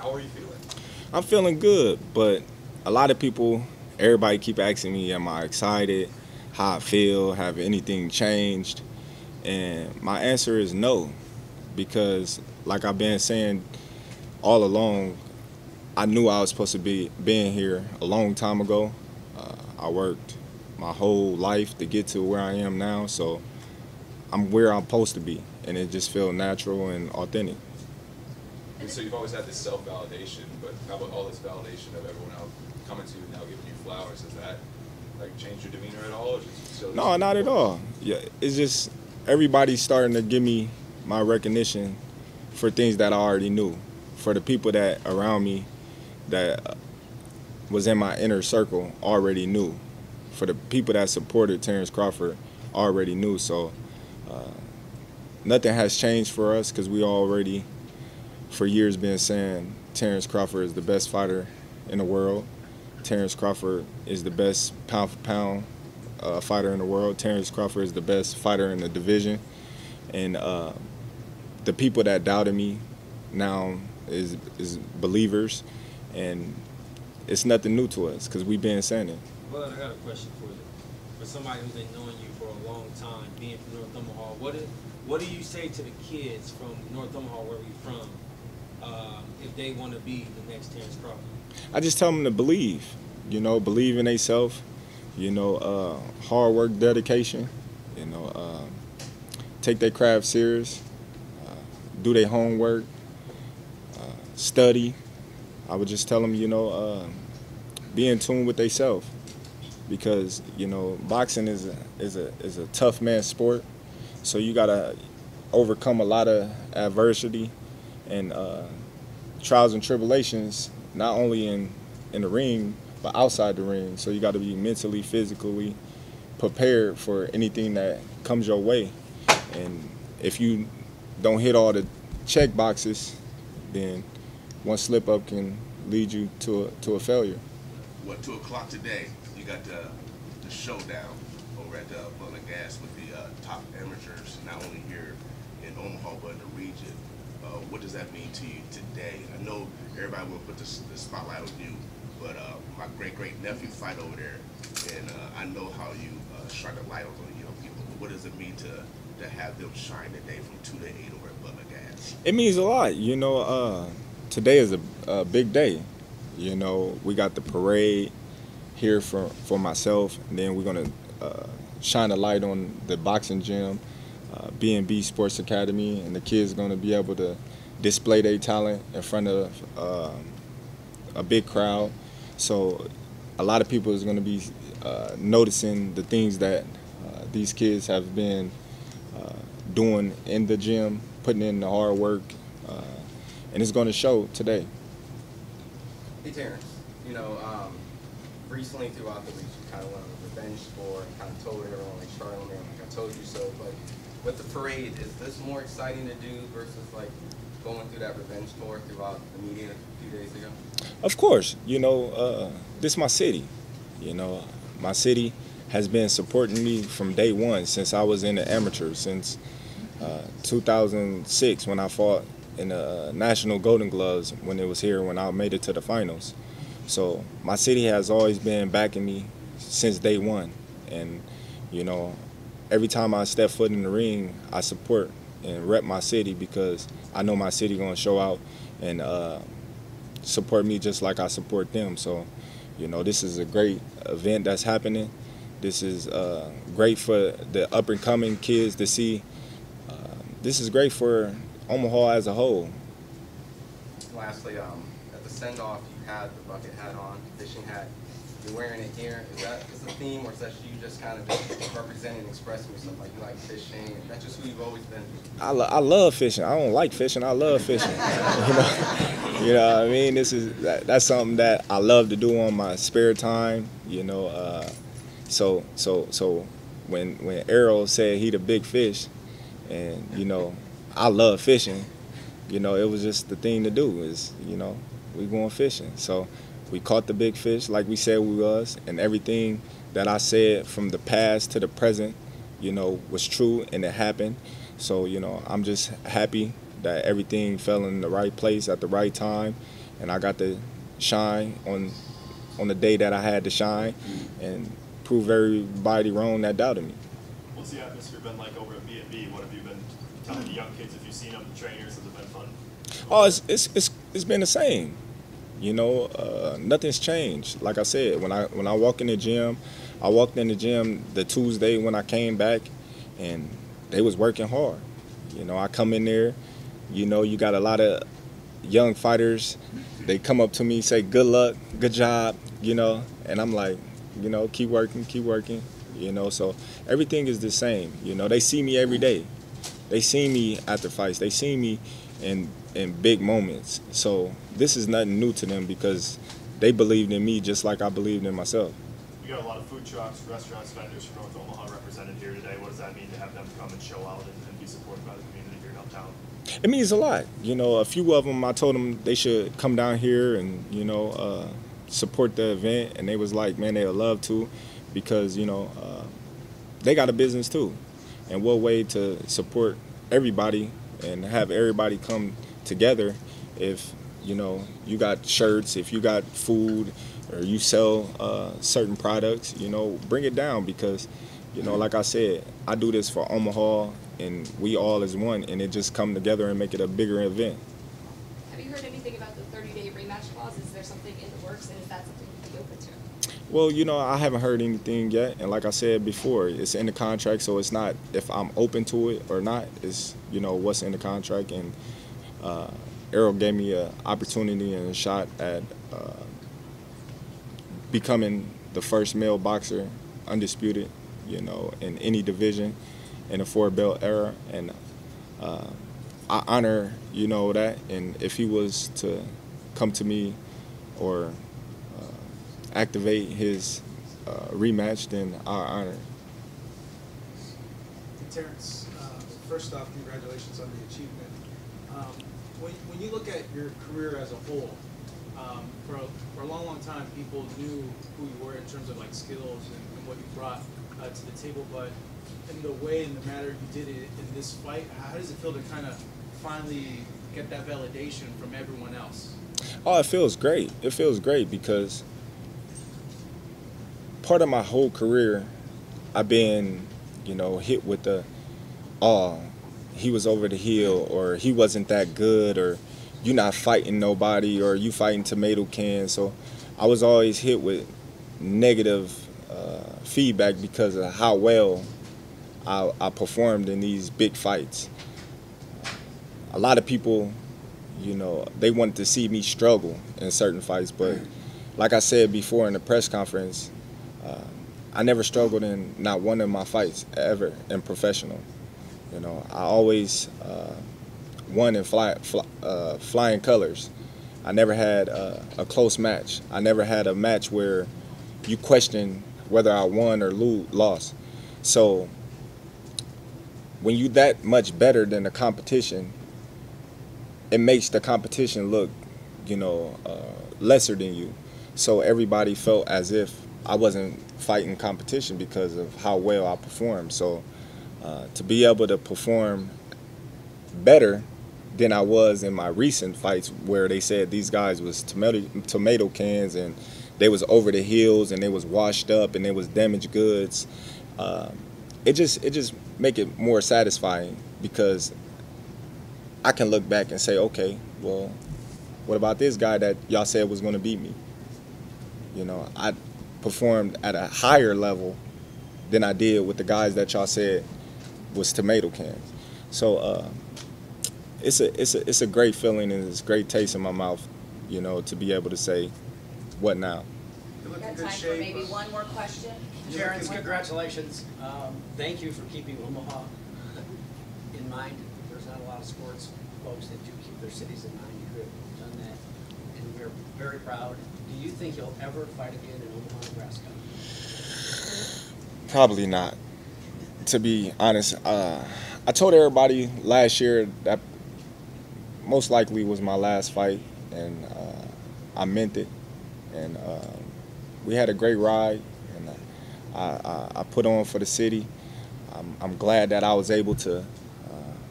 How are you feeling? I'm feeling good, but a lot of people, everybody keep asking me, am I excited? How I feel? Have anything changed? And my answer is no, because like I've been saying all along, I knew I was supposed to be being here a long time ago. I worked my whole life to get to where I am now, so I'm where I'm supposed to be, and it just feels natural and authentic. And so you've always had this self-validation, but how about all this validation of everyone else coming to you and now giving you flowers? Has that like changed your demeanor at all? Or is it still No, not at all. Yeah, it's just everybody's starting to give me my recognition for things that I already knew. For the people that around me that was in my inner circle already knew. For the people that supported Terence Crawford already knew. So nothing has changed for us because we already, for years, been saying Terence Crawford is the best fighter in the world. Terence Crawford is the best pound for pound fighter in the world. Terence Crawford is the best fighter in the division. And the people that doubted me now is believers, and it's nothing new to us because we've been saying it. Well, I got a question for you. For somebody who's been knowing you for a long time, being from North Omaha, what do you say to the kids from North Omaha, where we're from, if they want to be the next Terence Crawford? I just tell them to believe, believe in themselves, hard work, dedication, take their craft serious, do their homework, study. I would just tell them, be in tune with themselves, because boxing is a tough man sport, so you gotta overcome a lot of adversity and trials and tribulations, not only in the ring but outside the ring. So you got to be mentally, physically prepared for anything that comes your way. And if you don't hit all the check boxes, then one slip up can lead you to a failure. What, 2 o'clock today, you got the showdown over at Butler Gas with the top amateurs, not only here in Omaha but in the region. What does that mean to you today? I know everybody will put the spotlight on you, but my great-great-nephew fight over there, and I know how you shine the light on the young people. But what does it mean to have them shine today from 2 to 8 over at Butler Gas? It means a lot. Today is a big day. We got the parade here for myself, and then we're going to shine a light on the boxing gym, B&B Sports Academy, and the kids are going to be able to display their talent in front of a big crowd. So a lot of people is going to be noticing the things that these kids have been doing in the gym, putting in the hard work, and it's going to show today. Hey Terrence, recently throughout the week you kind of went on a revenge tour and kind of told everyone like Charlemagne, like I told you so, but with the parade, is this more exciting to do versus like going through that revenge tour throughout the media a few days ago? Of course, this is my city. My city has been supporting me from day one since I was in the amateurs, since 2006 when I fought in the National Golden Gloves when it was here, when I made it to the finals. So my city has always been backing me since day one. And, every time I step foot in the ring, I support and rep my city because I know my city going to show out and support me just like I support them. So, this is a great event that's happening. This is great for the up-and-coming kids to see. This is great for Omaha as a whole. Lastly, at the send-off, you had the bucket hat on, fishing hat. You're wearing it here. Is that just a theme, or is that you just kind of representing and expressing yourself? Like you like fishing, and that's just who you've always been? I love fishing. I don't like fishing. I love fishing. You know what I mean? That's something that I love to do on my spare time. So when Errol said he the big fish, and I love fishing, it was just the thing to do. Is we going fishing. So we caught the big fish like we said we was, and everything that I said from the past to the present, was true and it happened. So, I'm just happy that everything fell in the right place at the right time, and I got to shine on the day that I had to shine and prove everybody wrong that doubted me. What's the atmosphere been like over at B&B? What have you been telling the young kids? If you've seen them, the trainers, has it been fun? Oh, it's been the same. You know, nothing's changed. Like I said, when I walk in the gym, I walked in the gym the Tuesday when I came back, and they was working hard. You know, I come in there, you know, you got a lot of young fighters. They come up to me, say, good luck, good job, you know, and I'm like, you know, keep working, you know. So everything is the same. You know, they see me every day. They see me at the fights. They see me in big moments. So this is nothing new to them because they believed in me just like I believed in myself. You got a lot of food trucks, restaurants, vendors from North Omaha represented here today. What does that mean to have them come and show out and be supported by the community here downtown? It means a lot. You know, a few of them, I told them they should come down here and, you know, support the event. And they was like, man, they'd love to because, you know, they got a business too. And what way to support everybody and have everybody come together if, you know, you got shirts, if you got food, or you sell certain products, you know, bring it down because, you know, like I said, I do this for Omaha and we all as one, and it just come together and make it a bigger event. Have you heard anything about the 30-day rematch clause? Is there something in the works, and is that something you'd be open to? Well, you know, I haven't heard anything yet, and like I said before, it's in the contract, so it's not if I'm open to it or not. It's, you know, what's in the contract, and Errol gave me an opportunity and a shot at becoming the first male boxer, undisputed, you know, in any division in the 4-belt era, and I honor, you know, that. And if he was to come to me or activate his rematch, then I honor it. Terence, first off, congratulations on the achievement. When you look at your career as a whole, for a long time, people knew who you were in terms of like skills and what you brought to the table, but in the way and the manner you did it in this fight, how does it feel to kind of finally get that validation from everyone else? Oh, it feels great. It feels great because part of my whole career, I've been, you know, hit with the, oh, he was over the hill, or he wasn't that good, or you not fighting nobody, or you fighting tomato cans. So I was always hit with negative feedback because of how well I performed in these big fights. A lot of people, you know, they wanted to see me struggle in certain fights, but like I said before in the press conference, I never struggled in not one of my fights ever in professional. You know, I always won in flying colors. I never had a close match. I never had a match where you question whether I won or lost. So when you that much better than the competition, it makes the competition look, you know, lesser than you. So everybody felt as if I wasn't fighting competition because of how well I performed. So to be able to perform better than I was in my recent fights where they said these guys was tomato cans and they was over the hills and they was washed up and they was damaged goods, it just make it more satisfying because I can look back and say, okay, well, what about this guy that y'all said was going to beat me? You know, I performed at a higher level than I did with the guys that y'all said was tomato cans. So it's a great feeling and it's a great taste in my mouth, you know, to be able to say, what now? We've got time for maybe one more question. Terence, congratulations. Thank you for keeping Omaha in mind. There's not a lot of sports folks that do keep their cities in mind. You have done that, and we're very proud. Do you think you'll ever fight again in Omaha, Nebraska? Probably not. To be honest, I told everybody last year that most likely was my last fight, and I meant it. And we had a great ride, and I put on for the city. I'm glad that I was able to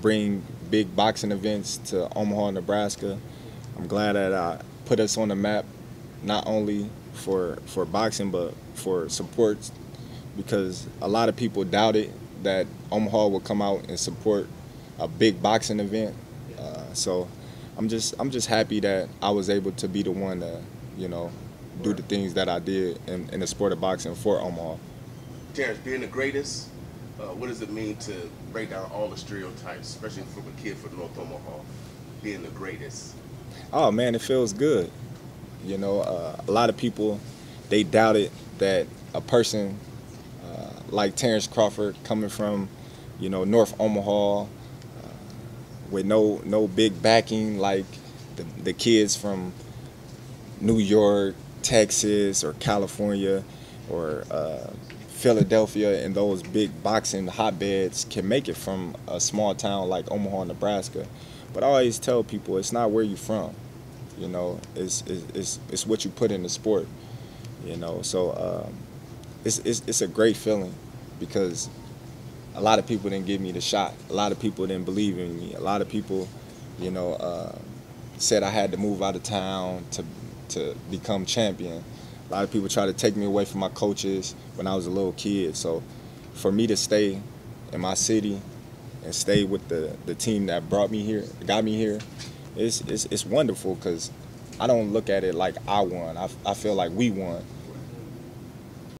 bring big boxing events to Omaha, Nebraska. I'm glad that put us on the map, not only for boxing but for sports, because a lot of people doubted that Omaha would come out and support a big boxing event. So I'm just happy that I was able to be the one to, you know, do the things that I did in the sport of boxing for Omaha. Terrence, being the greatest, what does it mean to break down all the stereotypes, especially from a kid from North Omaha, being the greatest? Oh man, it feels good. You know, a lot of people, they doubted that a person like Terence Crawford, coming from, you know, North Omaha, with no big backing like the kids from New York, Texas, or California, or Philadelphia, and those big boxing hotbeds can make it from a small town like Omaha, Nebraska. But I always tell people, it's not where you're from, you know, it's what you put in the sport, you know. So it's a great feeling, because a lot of people didn't give me the shot. A lot of people didn't believe in me. A lot of people, you know, said I had to move out of town to become champion. A lot of people tried to take me away from my coaches when I was a little kid. So for me to stay in my city and stay with the team that brought me here, got me here, it's wonderful, because I don't look at it like I won. I feel like we won.